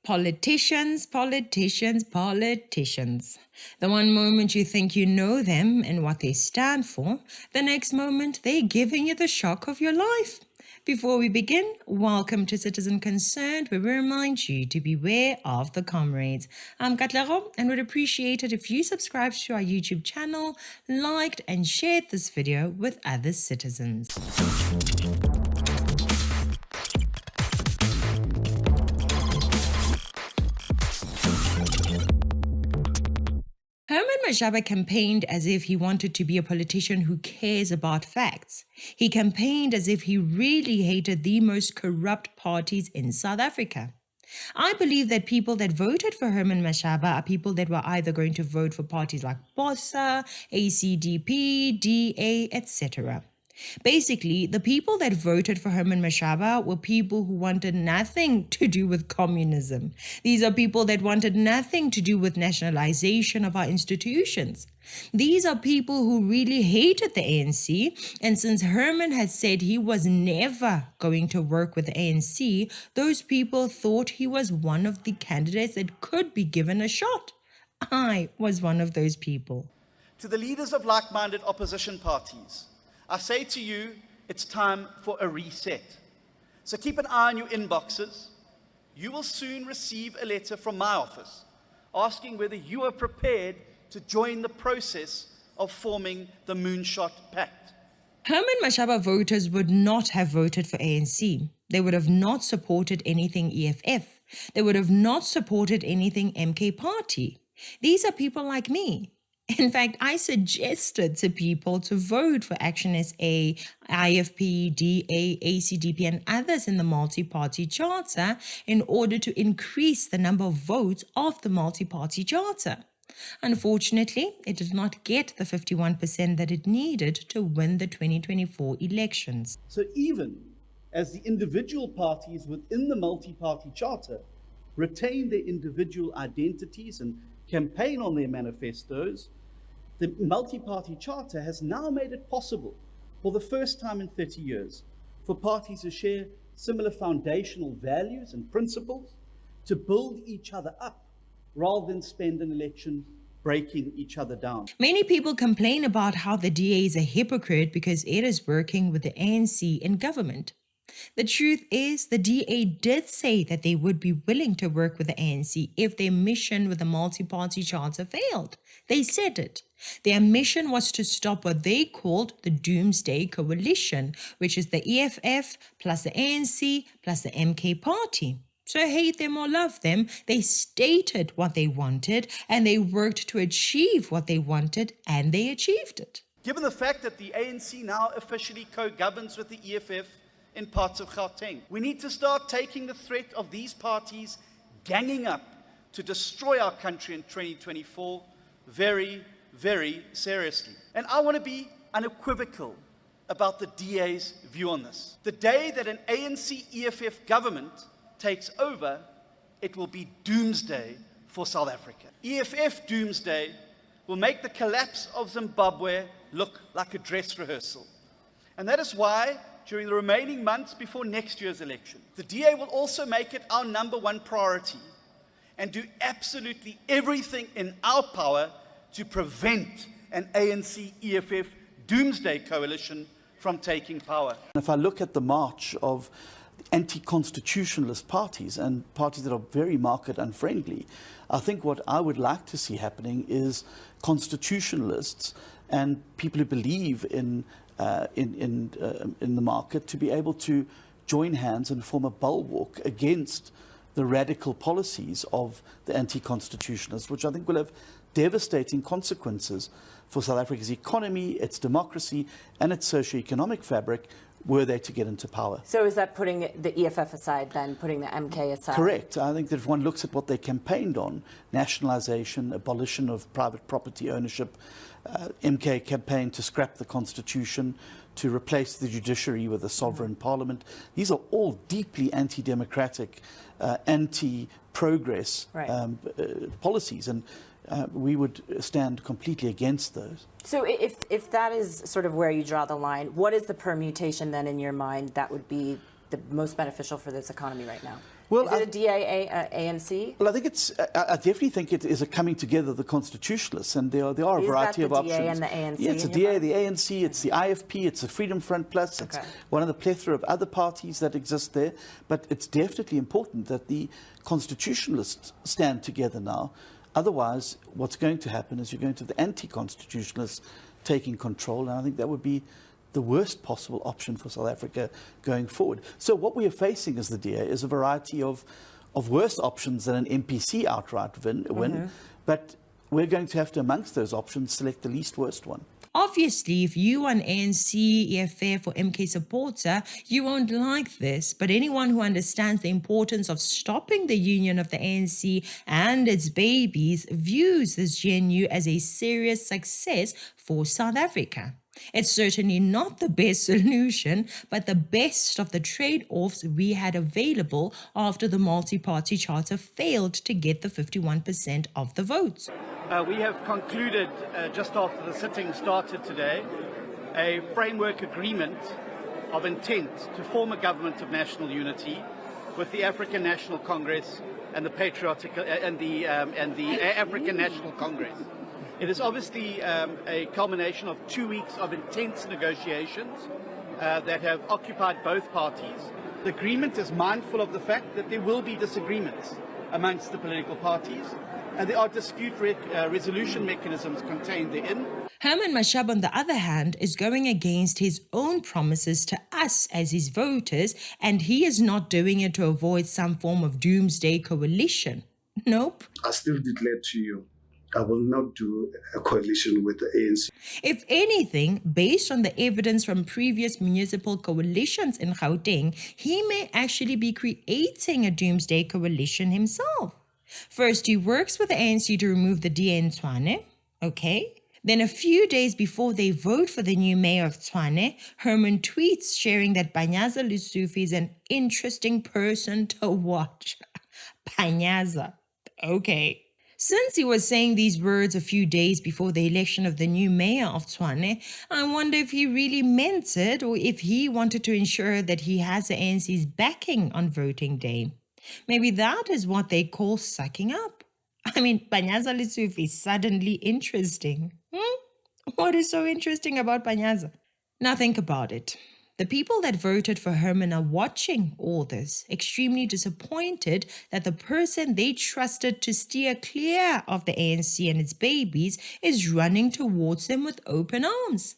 Politicians, politicians, politicians. The one moment you think you know them and what they stand for, the next moment they're giving you the shock of your life. Before we begin, welcome to Citizen Concerned, where we remind you to beware of the comrades. I'm Katlego and would appreciate it if you subscribe to our YouTube channel, liked and shared this video with other citizens. Herman Mashaba campaigned as if he wanted to be a politician who cares about facts. He campaigned as if he really hated the most corrupt parties in South Africa. I believe that people that voted for Herman Mashaba are people that were either going to vote for parties like BOSA, ACDP, DA, etc. Basically, the people that voted for Herman Mashaba were people who wanted nothing to do with communism. These are people that wanted nothing to do with nationalization of our institutions. These are people who really hated the ANC, and since Herman had said he was never going to work with the ANC, those people thought he was one of the candidates that could be given a shot. I was one of those people. To the leaders of like-minded opposition parties, I say to you, it's time for a reset. So keep an eye on your inboxes. You will soon receive a letter from my office asking whether you are prepared to join the process of forming the moonshot pact. Herman Mashaba voters would not have voted for ANC. They would have not supported anything EFF. They would have not supported anything MK Party. These are people like me. In fact, I suggested to people to vote for ActionSA, IFP, DA, ACDP, and others in the multi-party charter in order to increase the number of votes of the multi-party charter. Unfortunately, it did not get the 51% that it needed to win the 2024 elections. So even as the individual parties within the multi-party charter retain their individual identities and campaign on their manifestos, the multi-party charter has now made it possible for the first time in 30 years for parties to share similar foundational values and principles to build each other up rather than spend an election breaking each other down. Many people complain about how the DA is a hypocrite because it is working with the ANC in government. The truth is, the DA did say that they would be willing to work with the ANC if their mission with the multi-party charter failed. They said it. Their mission was to stop what they called the Doomsday Coalition, which is the EFF plus the ANC plus the MK Party. So hate them or love them, they stated what they wanted and they worked to achieve what they wanted, and they achieved it. Given the fact that the ANC now officially co-governs with the EFF in parts of Gauteng, we need to start taking the threat of these parties ganging up to destroy our country in 2024 very, very seriously. And I want to be unequivocal about the DA's view on this. The day that an ANC-EFF government takes over, it will be doomsday for South Africa. EFF doomsday will make the collapse of Zimbabwe look like a dress rehearsal. And that is why, during the remaining months before next year's election, the DA will also make it our #1 priority and do absolutely everything in our power to prevent an ANC-EFF doomsday coalition from taking power. If I look at the march of anti-constitutionalist parties and parties that are very market unfriendly, I think what I would like to see happening is constitutionalists and people who believe in the market to be able to join hands and form a bulwark against the radical policies of the anti-constitutionalists, which I think will have devastating consequences for South Africa's economy, its democracy, and its socio-economic fabric were they to get into power. So is that putting the EFF aside, then putting the MK aside? Correct. I think that if one looks at what they campaigned on, nationalization, abolition of private property ownership, MK campaigned to scrap the constitution, to replace the judiciary with a sovereign parliament. These are all deeply anti-democratic, anti-progress policies, and we would stand completely against those. So if that is sort of where you draw the line, what is the permutation then in your mind that would be the most beneficial for this economy right now? Well, Is it a DA, ANC? Well, I think I definitely think it is a coming together of the constitutionalists, and there are a variety of options. Is that the DA and the ANC? Yeah, it's the DA, the ANC, it's the IFP, it's the Freedom Front Plus, it's one of the plethora of other parties that exist there. But it's definitely important that the constitutionalists stand together now. Otherwise, what's going to happen is you're going to have the anti-constitutionalists taking control, and I think that would be the worst possible option for South Africa going forward. So what we are facing as the DA is a variety of worse options than an MPC outright win, but we're going to have to, amongst those options, select the least worst one. Obviously, if you are an ANC, EFF or MK supporter, you won't like this, but anyone who understands the importance of stopping the union of the ANC and its babies views this GNU as a serious success for South Africa. It's certainly not the best solution, but the best of the trade-offs we had available after the multi-party charter failed to get the 51% of the votes. We have concluded, just after the sitting started today, a framework agreement of intent to form a government of national unity with the African National Congress and the African National Congress. It is obviously a culmination of 2 weeks of intense negotiations that have occupied both parties. The agreement is mindful of the fact that there will be disagreements amongst the political parties, and there are dispute resolution mechanisms contained therein. Herman Mashaba, on the other hand, is going against his own promises to us as his voters, and he is not doing it to avoid some form of doomsday coalition. Nope. I still declare to you, I will not do a coalition with the ANC. If anything, based on the evidence from previous municipal coalitions in Gauteng, he may actually be creating a doomsday coalition himself. First, he works with the ANC to remove the DA in Tshwane, okay? Then a few days before they vote for the new mayor of Tshwane, Herman tweets sharing that Panyaza Lesufi is an interesting person to watch. Panyaza, okay. Since he was saying these words a few days before the election of the new mayor of Tshwane, I wonder if he really meant it or if he wanted to ensure that he has the ANC's backing on voting day. Maybe that is what they call sucking up. I mean, Panyaza Lesufi is suddenly interesting. What is so interesting about Panyaza? Now think about it. The people that voted for Herman are watching all this, extremely disappointed that the person they trusted to steer clear of the ANC and its babies is running towards them with open arms.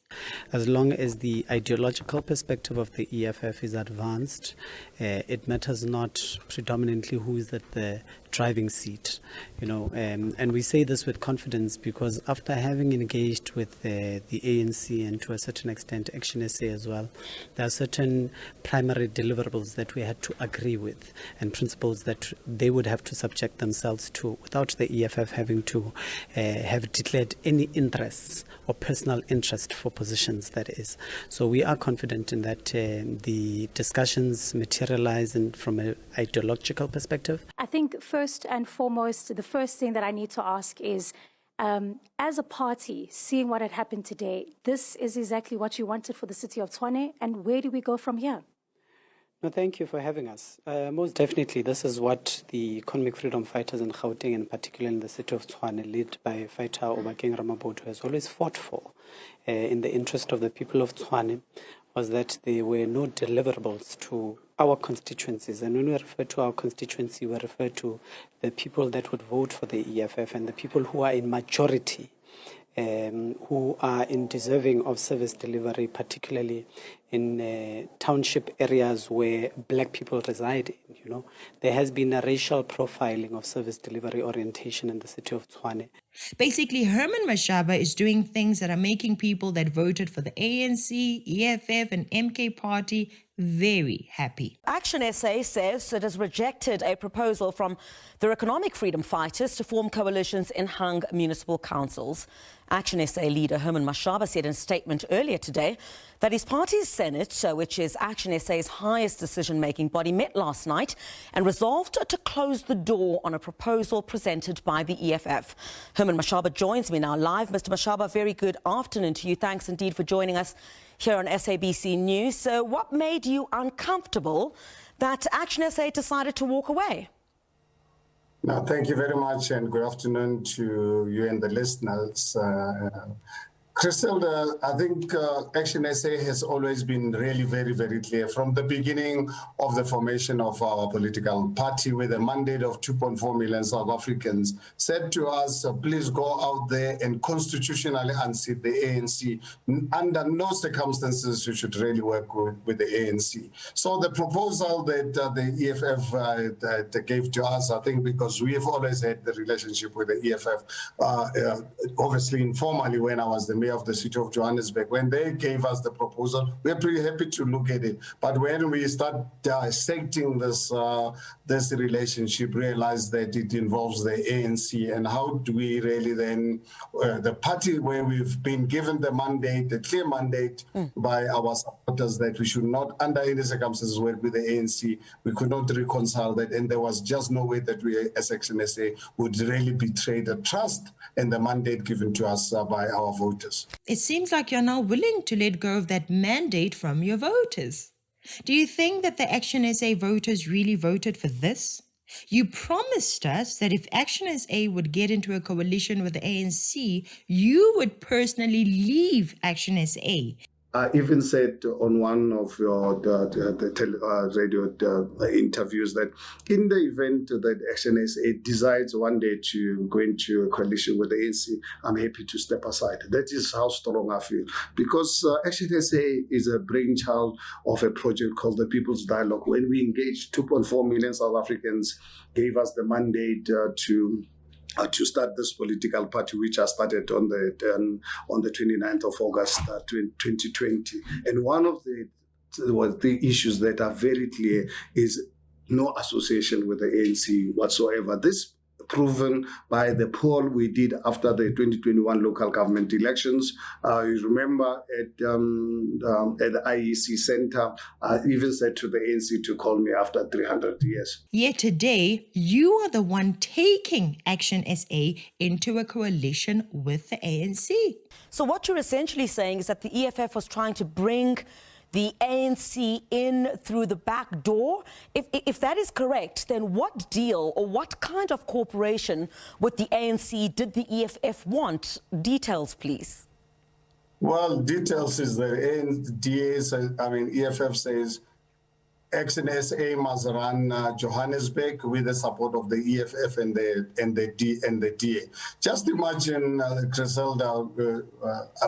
As long as the ideological perspective of the EFF is advanced, it matters not predominantly who is at the driving seat, and we say this with confidence because after having engaged with the ANC and to a certain extent ActionSA as well, there are certain primary deliverables that we had to agree with and principles that they would have to subject themselves to without the EFF having to have declared any interests or personal interest for positions, that is. So we are confident in that the discussions materialize from an ideological perspective. I think first and foremost, the first thing that I need to ask is, as a party, seeing what had happened today, this is exactly what you wanted for the city of Tshwane, and where do we go from here? No, thank you for having us. Most definitely, this is what the economic freedom fighters in Gauteng, and particularly in the city of Tshwane, led by fighter Obakeng Ramaboto, has always fought for. In the interest of the people of Tshwane, was that there were no deliverables to our constituencies. And when we refer to our constituency, we refer to the people that would vote for the EFF and the people who are in majority, who are in deserving of service delivery, particularly in township areas where black people reside in. There has been a racial profiling of service delivery orientation in the city of Tshwane. Basically, Herman Mashaba is doing things that are making people that voted for the ANC, EFF, and MK party very happy. ActionSA says it has rejected a proposal from their economic freedom fighters to form coalitions in hung municipal councils. ActionSA leader Herman Mashaba said in a statement earlier today that his party's Senate, which is ActionSA's highest decision-making body, met last night and resolved to close the door on a proposal presented by the EFF. Herman Mashaba joins me now live. Mr. Mashaba, very good afternoon to you. Thanks indeed for joining us here on SABC News. So what made you uncomfortable that ActionSA decided to walk away? No, thank you very much, and good afternoon to you and the listeners. Griselda, I think ActionSA has always been really very, very clear from the beginning of the formation of our political party with a mandate of 2.4 million South Africans, said to us, please go out there and constitutionally unseat the ANC. Under no circumstances you should really work with the ANC. So the proposal that the EFF gave to us, I think because we have always had the relationship with the EFF, obviously informally when I was the mayor of the city of Johannesburg, when they gave us the proposal, we are pretty happy to look at it. But when we start dissecting this relationship, realize that it involves the ANC, and how do we really then, the party where we've been given the mandate, the clear mandate by our supporters that we should not, under any circumstances, work with the ANC, we could not reconcile that, and there was just no way that we as ActionSA would really betray the trust and the mandate given to us by our voters. It seems like you're now willing to let go of that mandate from your voters. Do you think that the ActionSA voters really voted for this? You promised us that if ActionSA would get into a coalition with the ANC, you would personally leave ActionSA. I even said on one of your radio interviews that in the event that ActionSA decides one day to go into a coalition with the ANC, I'm happy to step aside. That is how strong I feel. Because ActionSA is a brainchild of a project called the People's Dialogue. When we engaged 2.4 million South Africans, gave us the mandate to start this political party, which I started on the 29th of August 2020. And one of the issues that are very clear is no association with the ANC whatsoever. This proven by the poll we did after the 2021 local government elections. You remember at the IEC Center, I even said to the ANC to call me after 300 years. Yet today, you are the one taking ActionSA into a coalition with the ANC. So what you're essentially saying is that the EFF was trying to bring the ANC in through the back door. If that is correct, then what deal or what kind of cooperation with the ANC did the EFF want? Details, please. Well, details is that EFF says ActionSA must run Johannesburg with the support of the EFF and the DA. Just imagine, Griselda,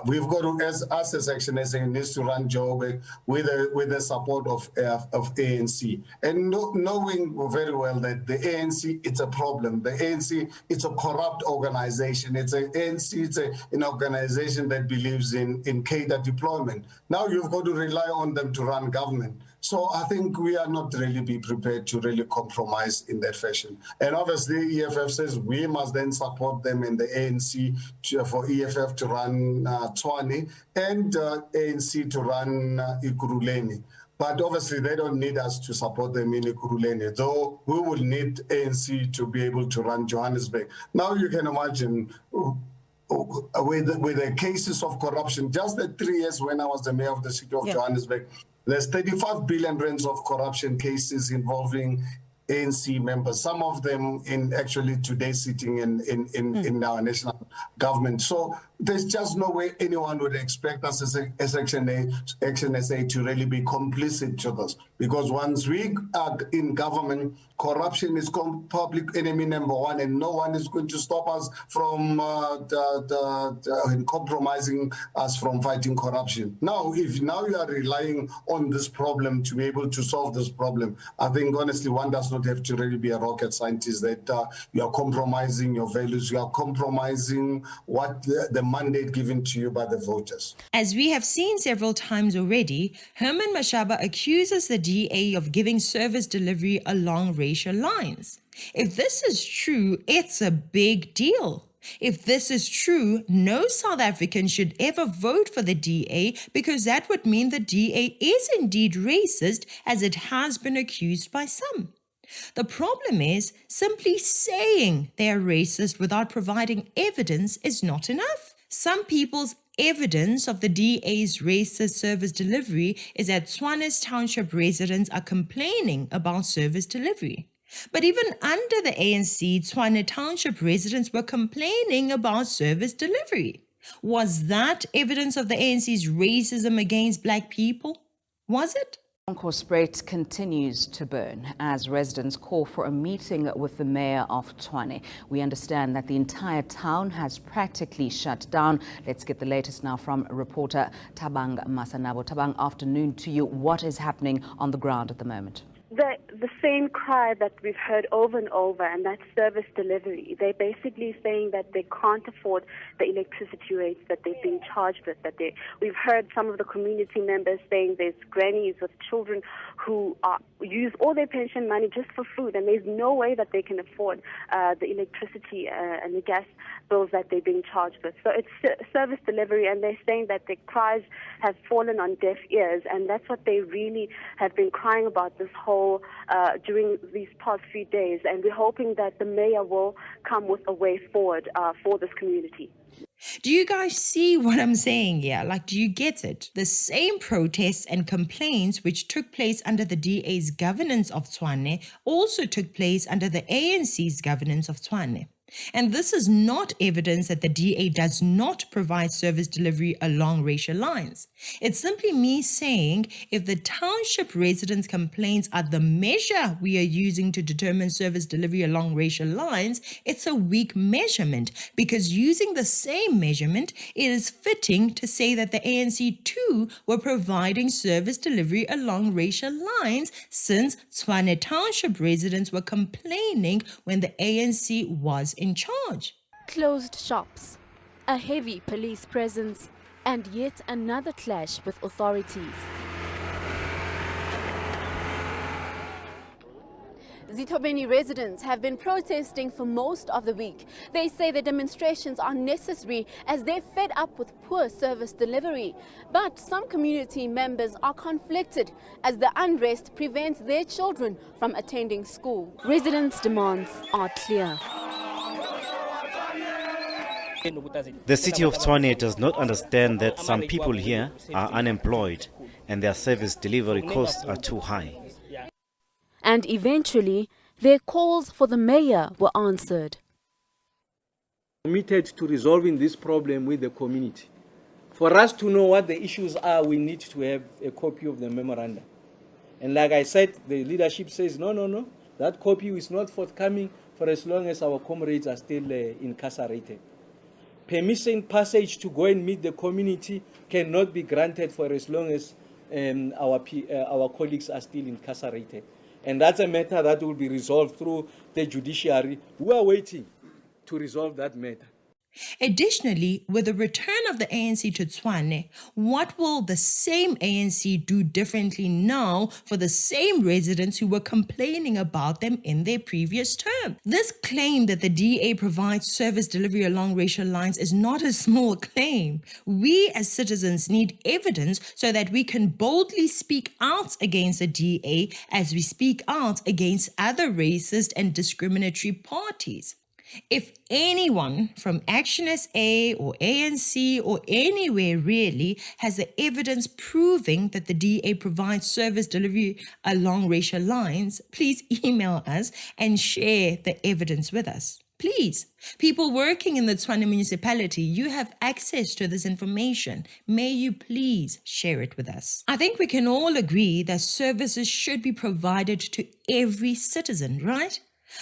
we've got to, as ActionSA needs to run Joburg with the support of ANC, and knowing very well that the ANC, it's a problem. The ANC, it's a corrupt organization. It's an organization that believes in cadre deployment. Now you've got to rely on them to run government. So I think we are not really be prepared to really compromise in that fashion. And obviously, EFF says we must then support them in the ANC for EFF to run Tshwane and ANC to run Ekurhuleni. But obviously, they don't need us to support them in Ekurhuleni, though we will need ANC to be able to run Johannesburg. Now you can imagine with the cases of corruption, just the 3 years when I was the mayor of the city of Johannesburg, there's 35 billion rands of corruption cases involving ANC members, some of them in actually today sitting in our national government. So there's just no way anyone would expect us as ActionSA to really be complicit to this. Because once we are in government, corruption is public enemy number one, and no one is going to stop us from compromising us from fighting corruption. Now, if now you are relying on this problem to be able to solve this problem, I think honestly one does not have to really be a rocket scientist that you are compromising your values, you are compromising what the mandate given to you by the voters. As we have seen several times already, Herman Mashaba accuses the DA of giving service delivery along racial lines. If this is true, it's a big deal. If this is true, no South African should ever vote for the DA because that would mean the DA is indeed racist, as it has been accused by some. The problem is simply saying they are racist without providing evidence is not enough. Some people's evidence of the DA's racist service delivery is that Tshwane's township residents are complaining about service delivery. But even under the ANC, Tshwane township residents were complaining about service delivery. Was that evidence of the ANC's racism against black people? Was it? Spread continues to burn as residents call for a meeting with the mayor of Tshwane. We understand that the entire town has practically shut down. Let's get the latest now from reporter Thabang Masanabo. Thabang, afternoon to you. What is happening on the ground at the moment? The same cry that we've heard over and over, and that's service delivery. They're basically saying that they can't afford the electricity rates that they're being charged with. We've heard some of the community members saying there's grannies with children who use all their pension money just for food, and there's no way that they can afford the electricity and the gas bills that they're being charged with. So it's service delivery, and they're saying that their cries have fallen on deaf ears, and that's what they really have been crying about this whole during these past few days. And we're hoping that the mayor will come with a way forward for this community. Do you guys see what I'm saying here? Like, do you get it? The same protests and complaints which took place under the DA's governance of Tshwane also took place under the ANC's governance of Tshwane. And this is not evidence that the DA does not provide service delivery along racial lines. It's simply me saying if the township residents' complaints are the measure we are using to determine service delivery along racial lines, it's a weak measurement, because using the same measurement, it is fitting to say that the ANC too were providing service delivery along racial lines, since Tshwane township residents were complaining when the ANC was in charge. Closed shops, a heavy police presence, and yet another clash with authorities. Zitobeni residents have been protesting for most of the week. They say the demonstrations are necessary as they're fed up with poor service delivery. But some community members are conflicted as the unrest prevents their children from attending school. Residents' demands are clear. The city of Tshwane does not understand that some people here are unemployed and their service delivery costs are too high. And eventually, their calls for the mayor were answered. Committed to resolving this problem with the community. For us to know what the issues are, we need to have a copy of the memorandum. And like I said, the leadership says, no, that copy is not forthcoming for as long as our comrades are still incarcerated. Permission passage to go and meet the community cannot be granted for as long as our colleagues are still incarcerated. And that's a matter that will be resolved through the judiciary. We are waiting to resolve that matter. Additionally, with the return of the ANC to Tshwane, what will the same ANC do differently now for the same residents who were complaining about them in their previous term? This claim that the DA provides service delivery along racial lines is not a small claim. We as citizens need evidence so that we can boldly speak out against the DA as we speak out against other racist and discriminatory parties. If anyone from ActionSA or ANC or anywhere really has the evidence proving that the DA provides service delivery along racial lines, please email us and share the evidence with us. Please, people working in the Tshwane municipality, you have access to this information. May you please share it with us. I think we can all agree that services should be provided to every citizen, right?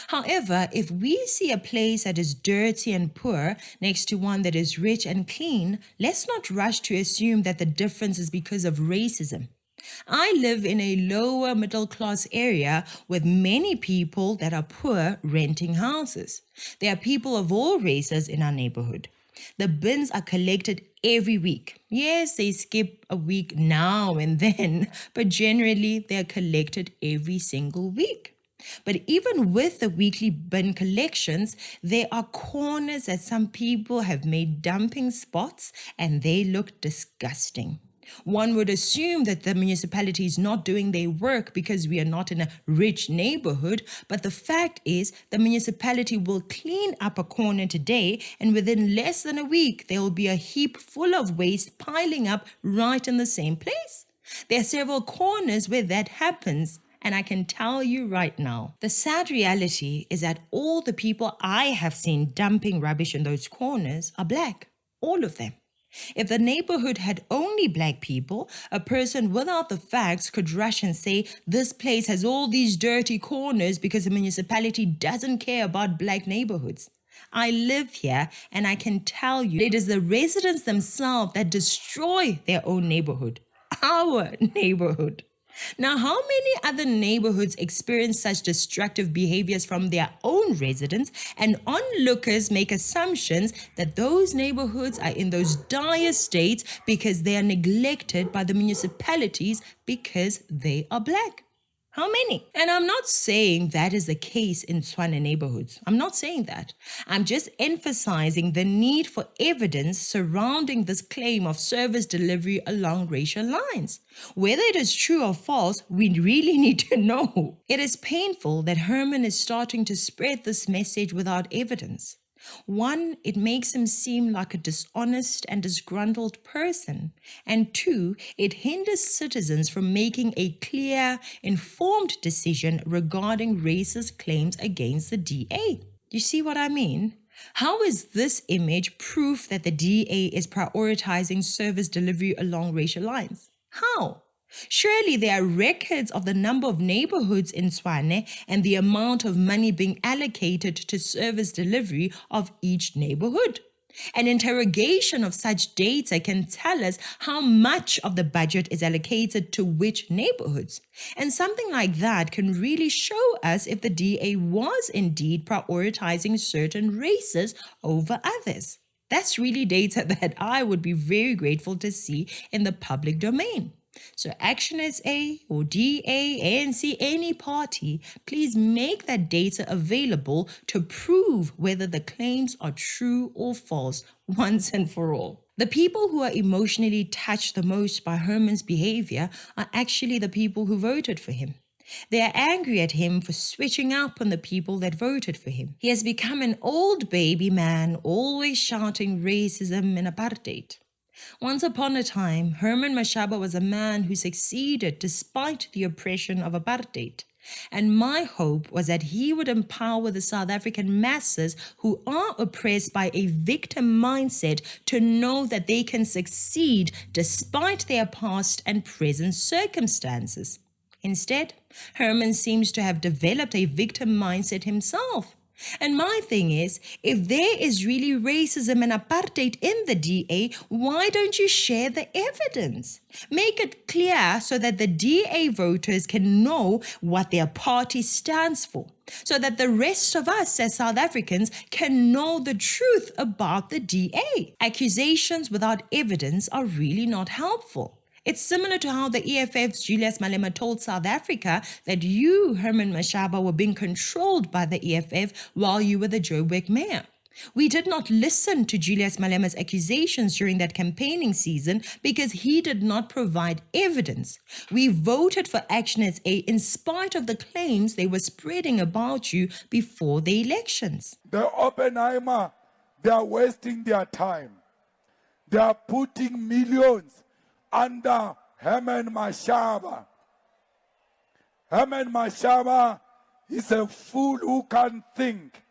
However, if we see a place that is dirty and poor next to one that is rich and clean, let's not rush to assume that the difference is because of racism. I live in a lower middle class area with many people that are poor renting houses. There are people of all races in our neighborhood. The bins are collected every week. Yes, they skip a week now and then, but generally they are collected every single week. But even with the weekly bin collections, there are corners that some people have made dumping spots and they look disgusting. One would assume that the municipality is not doing their work because we are not in a rich neighborhood, but the fact is the municipality will clean up a corner today and within less than a week there will be a heap full of waste piling up right in the same place. There are several corners where that happens, and I can tell you right now, the sad reality is that all the people I have seen dumping rubbish in those corners are black, all of them. If the neighborhood had only black people, a person without the facts could rush and say, this place has all these dirty corners because the municipality doesn't care about black neighborhoods. I live here and I can tell you it is the residents themselves that destroy their own neighborhood, our neighborhood. Now, how many other neighborhoods experience such destructive behaviors from their own residents, and onlookers make assumptions that those neighborhoods are in those dire states because they are neglected by the municipalities because they are black? How many? And I'm not saying that is the case in Tshwane neighborhoods. I'm not saying that. I'm just emphasizing the need for evidence surrounding this claim of service delivery along racial lines. Whether it is true or false, we really need to know. It is painful that Herman is starting to spread this message without evidence. One, it makes him seem like a dishonest and disgruntled person. And two, it hinders citizens from making a clear, informed decision regarding racist claims against the DA. You see what I mean? How is this image proof that the DA is prioritizing service delivery along racial lines? How? Surely there are records of the number of neighborhoods in Tshwane and the amount of money being allocated to service delivery of each neighborhood. An interrogation of such data can tell us how much of the budget is allocated to which neighborhoods. And something like that can really show us if the DA was indeed prioritizing certain races over others. That's really data that I would be very grateful to see in the public domain. So ActionSA or DA, ANC, any party, please make that data available to prove whether the claims are true or false once and for all. The people who are emotionally touched the most by Herman's behavior are actually the people who voted for him. They are angry at him for switching up on the people that voted for him. He has become an old baby man, always shouting racism and apartheid. Once upon a time, Herman Mashaba was a man who succeeded despite the oppression of apartheid. And my hope was that he would empower the South African masses who are oppressed by a victim mindset to know that they can succeed despite their past and present circumstances. Instead, Herman seems to have developed a victim mindset himself. And my thing is, if there is really racism and apartheid in the DA, why don't you share the evidence? Make it clear so that the DA voters can know what their party stands for, so that the rest of us as South Africans can know the truth about the DA. Accusations without evidence are really not helpful. It's similar to how the EFF's Julius Malema told South Africa that you, Herman Mashaba, were being controlled by the EFF while you were the Joburg mayor. We did not listen to Julius Malema's accusations during that campaigning season because he did not provide evidence. We voted for ActionSA in spite of the claims they were spreading about you before the elections. The Oppenheimer, they are wasting their time. They are putting millions under Herman Mashaba. Herman Mashaba is a fool who can't think.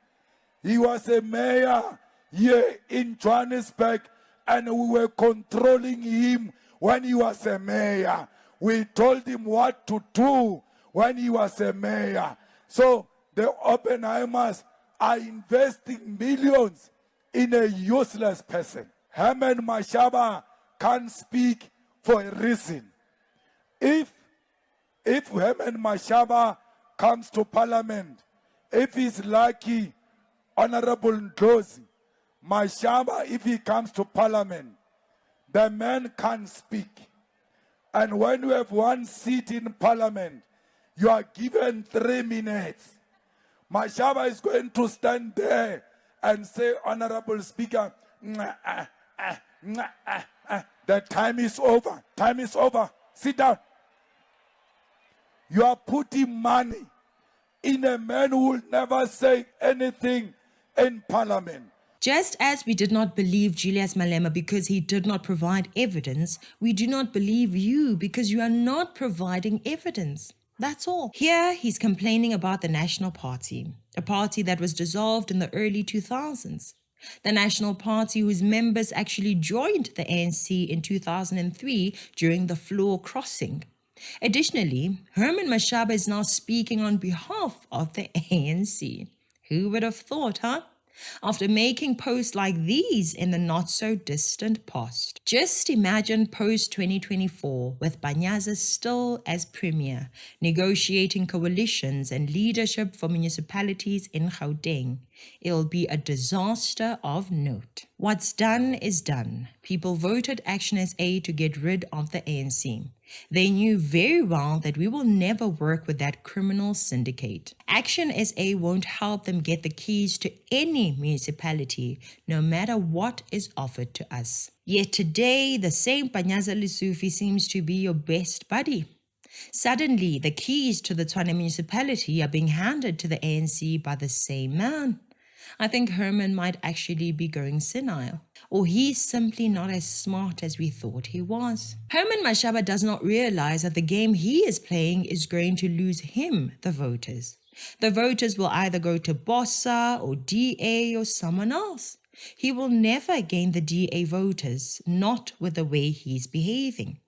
He was a mayor here in Johannesburg and we were controlling him when he was a mayor. We told him what to do when he was a mayor. So the Oppenheimers are investing millions in a useless person. Herman Mashaba can't speak for a reason. If Herman Mashaba comes to parliament, if he's lucky, Honorable Ndlozi, Mashaba, if he comes to parliament, the man can't speak. And when you have one seat in parliament, you are given 3 minutes. Mashaba is going to stand there and say, Honorable Speaker, The time is over. Time is over. Sit down. You are putting money in a man who will never say anything in parliament. Just as we did not believe Julius Malema because he did not provide evidence, we do not believe you because you are not providing evidence. That's all. Here, he's complaining about the National Party, a party that was dissolved in the early 2000s. The National Party whose members actually joined the ANC in 2003 during the floor crossing. Additionally, Herman Mashaba is now speaking on behalf of the ANC. Who would have thought, huh? After making posts like these in the not-so-distant past. Just imagine post-2024 with Panyaza still as premier, negotiating coalitions and leadership for municipalities in Gauteng. It'll be a disaster of note. What's done is done. People voted ActionSA to get rid of the ANC. They knew very well that we will never work with that criminal syndicate. ActionSA won't help them get the keys to any municipality, no matter what is offered to us. Yet today, the same Panyaza Lesufi seems to be your best buddy. Suddenly, the keys to the Tshwane municipality are being handed to the ANC by the same man. I think Herman might actually be going senile. Or he's simply not as smart as we thought he was. Herman Mashaba does not realize that the game he is playing is going to lose him, the voters. The voters will either go to Bossa or DA or someone else. He will never gain the DA voters, not with the way he's behaving.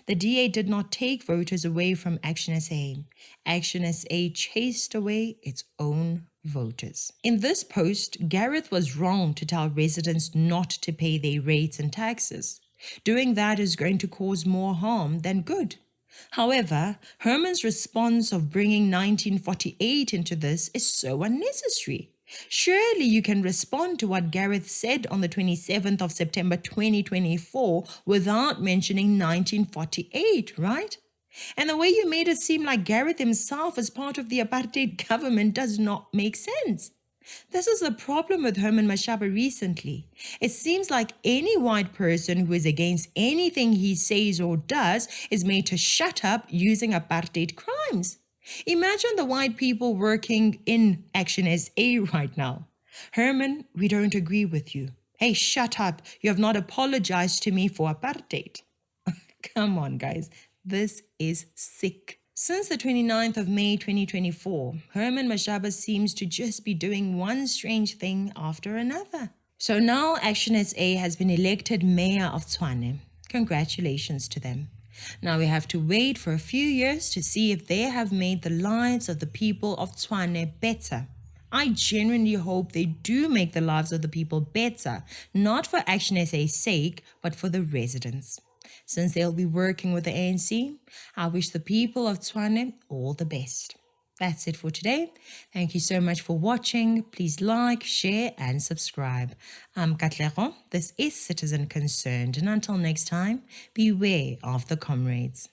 The DA did not take voters away from ActionSA. ActionSA chased away its own voters. In this post, Gareth was wrong to tell residents not to pay their rates and taxes. Doing that is going to cause more harm than good. However, Herman's response of bringing 1948 into this is so unnecessary. Surely you can respond to what Gareth said on the 27th of September 2024 without mentioning 1948, right? And the way you made it seem like Gareth himself as part of the apartheid government does not make sense. This is the problem with Herman Mashaba recently. It seems like any white person who is against anything he says or does is made to shut up using apartheid crimes. Imagine the white people working in ActionSA right now. Herman, we don't agree with you. Hey, shut up. You have not apologized to me for apartheid. Come on, guys. This is sick. Since the 29th of May 2024, Herman Mashaba seems to just be doing one strange thing after another. So now ActionSA has been elected mayor of Tshwane. Congratulations to them. Now we have to wait for a few years to see if they have made the lives of the people of Tshwane better. I genuinely hope they do make the lives of the people better, not for ActionSA's sake, but for the residents. Since they'll be working with the ANC, I wish the people of Tshwane all the best. That's it for today. Thank you so much for watching. Please like, share, and subscribe. I'm Katlego. This is Citizen Concerned. And until next time, beware of the comrades.